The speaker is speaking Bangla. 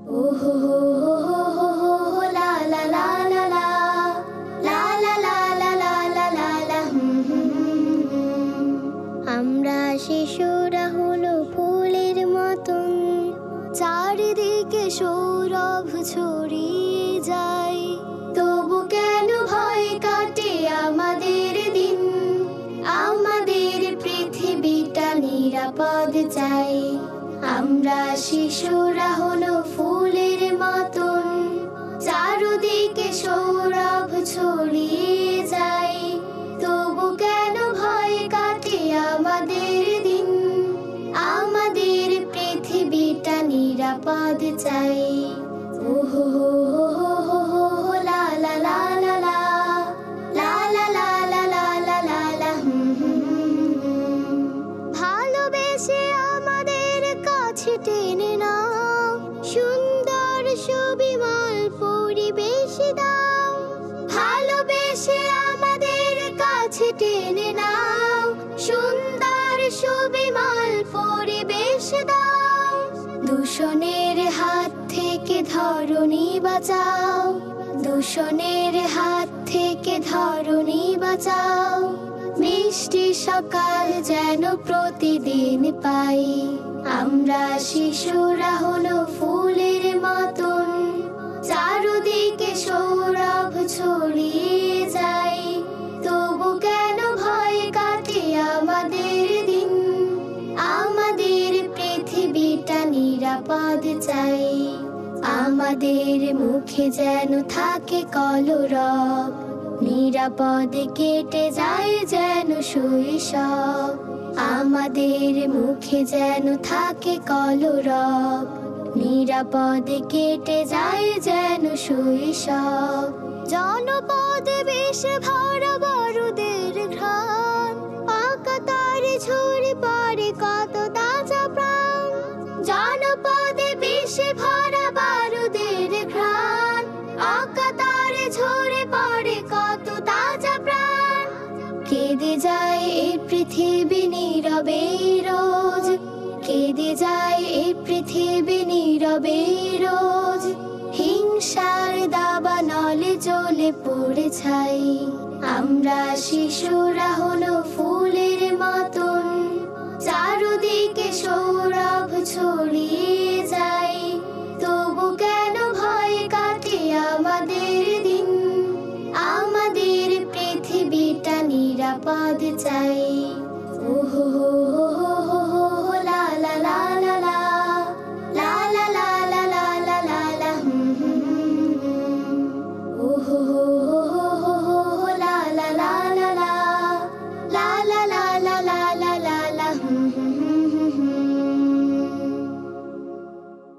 ও হো হো হো হো হো হো লা লা লা লা লা লা লা লা লা লা লা লা লা আমরা শিশুরা হলো ফুলের মতন, চারিদিকে সৌরভ ছড়িয়ে যায়। তবু কেন ভয় কাটে আমাদের দিন, আমাদের পৃথিবীটা নিরাপদ চাই। আমরা শিশুরা হলো ফুলের মতন, চারদিকে সৌরভ ছড়িয়ে যায়। তবু কেন ভয় কাটে আমাদের দিন, আমাদের পৃথিবীটা নিরাপদ চাই। ও হো হো হো হো হো হো লা লা লা লা লা লা লা লা লা লা লা লা লা ভালোবেসে আমাদের কাছে টেনে নাও, সুন্দর সুবিমল পরিবেশ দাও। ভালোবেসে আমাদের কাছে টেনে নাও, সুন্দর সুবিমল পরিবেশ দাও। দূষণের হাত থেকে ধরণী বাঁচাও, দূষণের হাত থেকে ধরণী বাঁচাও। মিষ্টি সকাল যেন প্রতিদিন পাই। আমরা শিশুরা হলো ফুলের মতন, চারদিকে সৌরভ ছড়িয়ে যায়। তবু কেন ভয় কাটে আমাদের দিন, আমাদের পৃথিবীটা নিরাপদ চাই। আমাদের মুখে যেন থাকে কলরব, নিরাপদে কেটে যায় যেন শৈশব। আমাদের মুখে যেন থাকে কলরব, নিরাপদে কেটে যায় যেন শৈশব। জনপদে বেশে ভরা বড়দের ঘ্রাণ, আকাতারে ঝরে পড়ে কত তাজা প্রাণ। জনপদে বেশে ভরা বারুদের ঘ্রাণ, আকাতারে ঝরে পড়ে কত তাজা প্রাণ। কেঁদে যায় এই পৃথিবী নীরবে রোজ, কেঁদে যায় এই পৃথিবী নীরবে রোজ। হিংসার দাবানলে জ্বলে পড়ে ছাই। আমরা শিশুরা হলো ফুলের মতন, চারদিকে সৌরভ ছড়িয়ে যায়। তবু কেন ভয় কাটে আমাদের দিন, আমাদের পৃথিবীটা নিরাপদ চাই।